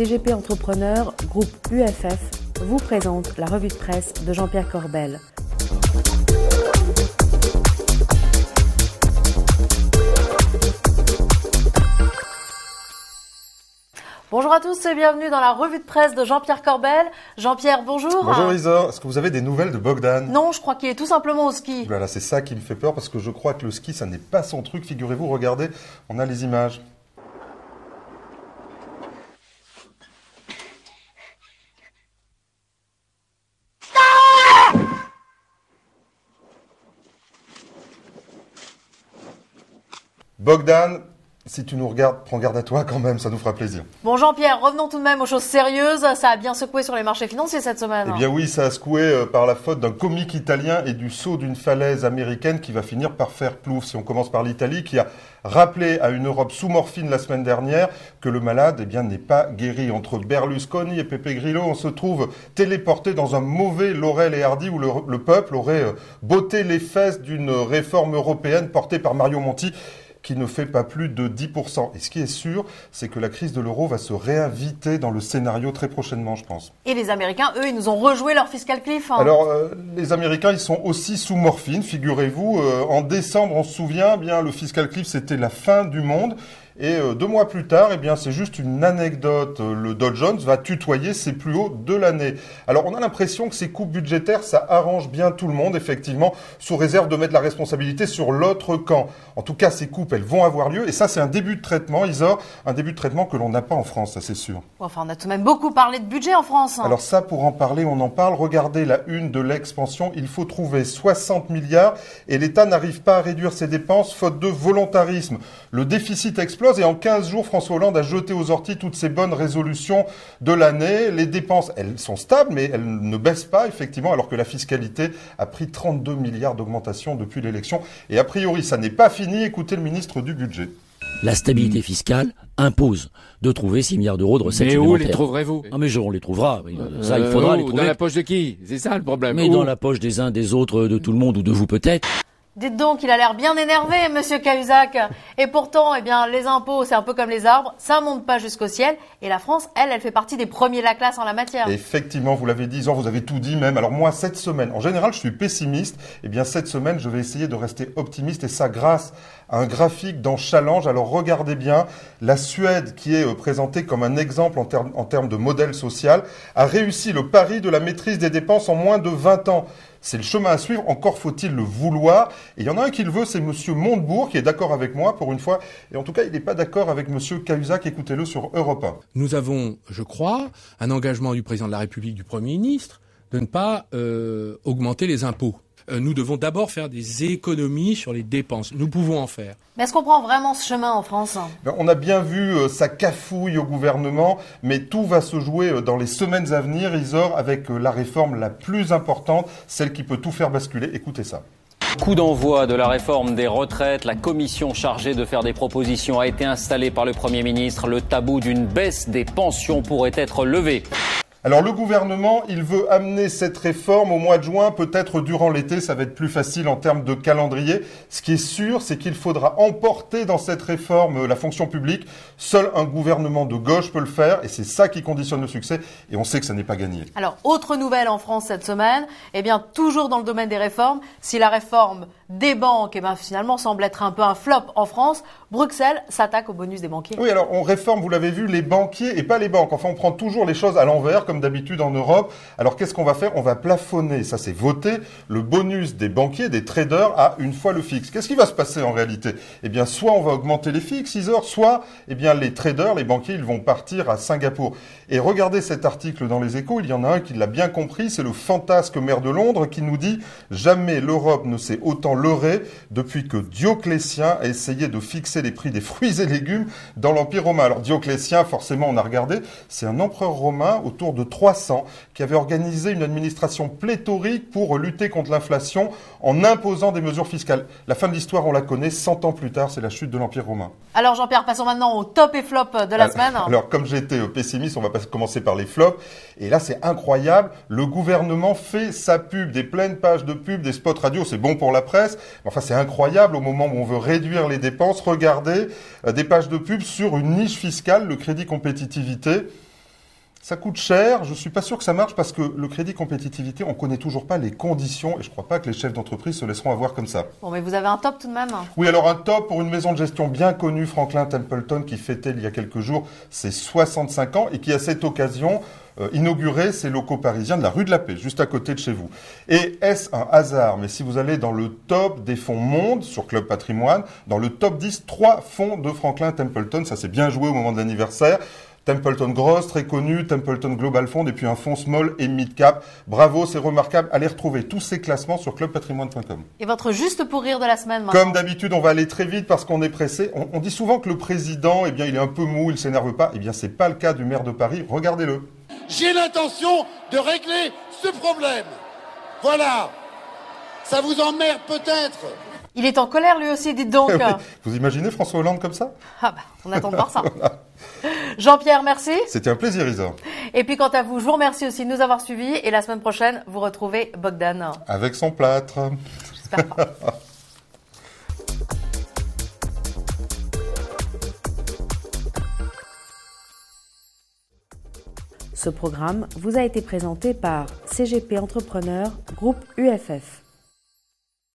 CGP Entrepreneur, groupe UFF, vous présente la revue de presse de Jean-Pierre Corbel. Bonjour à tous et bienvenue dans la revue de presse de Jean-Pierre Corbel. Jean-Pierre, bonjour. Bonjour Isa, est-ce que vous avez des nouvelles de Bogdan? Non, je crois qu'il est tout simplement au ski. Voilà, c'est ça qui me fait peur parce que je crois que le ski, ça n'est pas son truc. Figurez-vous, regardez, on a les images. Bogdan, si tu nous regardes, prends garde à toi quand même, ça nous fera plaisir. Bon Jean-Pierre, revenons tout de même aux choses sérieuses. Ça a bien secoué sur les marchés financiers cette semaine. Eh bien oui, ça a secoué par la faute d'un comique italien et du saut d'une falaise américaine qui va finir par faire plouf. Si on commence par l'Italie, qui a rappelé à une Europe sous morphine la semaine dernière que le malade n'est pas guéri. Entre Berlusconi et Pepe Grillo, on se trouve téléporté dans un mauvais Laurel et Hardy où le peuple aurait botté les fesses d'une réforme européenne portée par Mario Monti, qui ne fait pas plus de 10%. Et ce qui est sûr, c'est que la crise de l'euro va se réinviter dans le scénario très prochainement, je pense. Et les Américains, eux, ils nous ont rejoué leur fiscal cliff. Alors, les Américains, ils sont aussi sous morphine, figurez-vous. En décembre, on se souvient, bien, le fiscal cliff, c'était la fin du monde. Et 2 mois plus tard, eh bien, c'est juste une anecdote. Le Dow Jones va tutoyer ses plus hauts de l'année. Alors, on a l'impression que ces coupes budgétaires, ça arrange bien tout le monde, effectivement, sous réserve de mettre la responsabilité sur l'autre camp. En tout cas, ces coupes, elles vont avoir lieu. Et ça, c'est un début de traitement, Isor, un début de traitement que l'on n'a pas en France, ça c'est sûr. Enfin, on a tout de même beaucoup parlé de budget en France. Alors ça, pour en parler, on en parle. Regardez la une de l'expansion. Il faut trouver 60 milliards et l'État n'arrive pas à réduire ses dépenses faute de volontarisme. Le déficit explose et en 15 jours, François Hollande a jeté aux orties toutes ses bonnes résolutions de l'année. Les dépenses, elles sont stables, mais elles ne baissent pas, effectivement, alors que la fiscalité a pris 32 milliards d'augmentation depuis l'élection. Et a priori, ça n'est pas fini. Écoutez le ministre du Budget. La stabilité fiscale impose de trouver 6 milliards d'euros de recettes supplémentaires. Mais où les trouverez-vous? Ah mais on les trouvera. Ça, il faudra les trouver. Dans la poche de qui? C'est ça le problème. Mais dans la poche des uns, des autres, de tout le monde ou de vous peut-être. Dites donc, il a l'air bien énervé, monsieur Cahuzac. Et pourtant, eh bien, les impôts, c'est un peu comme les arbres, ça monte pas jusqu'au ciel. Et la France, elle fait partie des premiers de la classe en la matière. Effectivement, vous l'avez dit, vous avez tout dit même. Alors moi, cette semaine, en général, je suis pessimiste. Eh bien, cette semaine, je vais essayer de rester optimiste et ça grâce à un graphique dans Challenge. Alors regardez bien, la Suède, qui est présentée comme un exemple en termes de modèle social, a réussi le pari de la maîtrise des dépenses en moins de 20 ans. C'est le chemin à suivre, encore faut-il le vouloir. Et il y en a un qui le veut, c'est monsieur Montebourg, qui est d'accord avec moi pour une fois. Et en tout cas, il n'est pas d'accord avec monsieur Cahuzac, écoutez-le sur Europe 1. Nous avons, je crois, un engagement du président de la République, du Premier ministre, de ne pas augmenter les impôts. Nous devons d'abord faire des économies sur les dépenses. Nous pouvons en faire. Mais est-ce qu'on prend vraiment ce chemin en France? On a bien vu sa cafouille au gouvernement, mais tout va se jouer dans les semaines à venir, Isor, avec la réforme la plus importante, celle qui peut tout faire basculer. Écoutez ça. Coup d'envoi de la réforme des retraites. La commission chargée de faire des propositions a été installée par le Premier ministre. Le tabou d'une baisse des pensions pourrait être levé. Alors le gouvernement, il veut amener cette réforme au mois de juin, peut-être durant l'été, ça va être plus facile en termes de calendrier. Ce qui est sûr, c'est qu'il faudra emporter dans cette réforme la fonction publique. Seul un gouvernement de gauche peut le faire et c'est ça qui conditionne le succès et on sait que ça n'est pas gagné. Alors, autre nouvelle en France cette semaine, eh bien toujours dans le domaine des réformes, si la réforme des banques, finalement semble être un peu un flop en France, Bruxelles s'attaque au bonus des banquiers. Oui, alors on réforme, vous l'avez vu, les banquiers et pas les banques. Enfin, on prend toujours les choses à l'envers, comme d'habitude en Europe. Alors qu'est-ce qu'on va faire? On va plafonner, ça c'est voté, le bonus des banquiers, des traders à une fois le fixe. Qu'est-ce qui va se passer en réalité? Eh bien, soit on va augmenter les fixes, 6 heures, soit les traders, les banquiers, ils vont partir à Singapour. Et regardez cet article dans les Échos, il y en a un qui l'a bien compris, c'est le fantasque maire de Londres qui nous dit « Jamais l'Europe ne s'est autant leurrée depuis que Dioclétien a essayé de fixer les prix des fruits et légumes dans l'Empire romain. » Alors Dioclétien, forcément, on a regardé, c'est un empereur romain autour de 300 qui avait organisé une administration pléthorique pour lutter contre l'inflation en imposant des mesures fiscales. La fin de l'histoire, on la connaît, 100 ans plus tard, c'est la chute de l'Empire romain. Alors Jean-Pierre, passons maintenant au top et flop de la semaine. Alors comme j'étais pessimiste, on va commencer par les flops. Et là, c'est incroyable. Le gouvernement fait sa pub, des pleines pages de pub, des spots radio. C'est bon pour la presse. Mais enfin, c'est incroyable au moment où on veut réduire les dépenses. Regardez des pages de pub sur une niche fiscale, le crédit compétitivité. Ça coûte cher, je suis pas sûr que ça marche parce que le crédit compétitivité, on connaît toujours pas les conditions et je crois pas que les chefs d'entreprise se laisseront avoir comme ça. Bon, mais vous avez un top tout de même. Oui, alors un top pour une maison de gestion bien connue, Franklin Templeton, qui fêtait il y a quelques jours ses 65 ans et qui à cette occasion inauguré ses locaux parisiens de la rue de la Paix, juste à côté de chez vous. Et est-ce un hasard? Mais si vous allez dans le top des fonds monde sur Club Patrimoine, dans le top 10, 3 fonds de Franklin Templeton, ça s'est bien joué au moment de l'anniversaire. Templeton Gross, très connu, Templeton Global Fund et puis un fonds small et mid cap. Bravo, c'est remarquable. Allez retrouver tous ces classements sur clubpatrimoine.com. Et votre juste pour rire de la semaine maintenant. Comme d'habitude, on va aller très vite parce qu'on est pressé. On dit souvent que le président, eh bien, il est un peu mou, il s'énerve pas. Eh bien, c'est pas le cas du maire de Paris. Regardez-le. J'ai l'intention de régler ce problème. Voilà. Ça vous emmerde peut-être. Il est en colère lui aussi, dites donc. Oui. Vous imaginez François Hollande comme ça? Ah bah, on attend de voir ça. Jean-Pierre, merci. C'était un plaisir, Isa. Et puis quant à vous, je vous remercie aussi de nous avoir suivis. Et la semaine prochaine, vous retrouvez Bogdan. Avec son plâtre. J'espère pas. Ce programme vous a été présenté par CGP Entrepreneur, groupe UFF.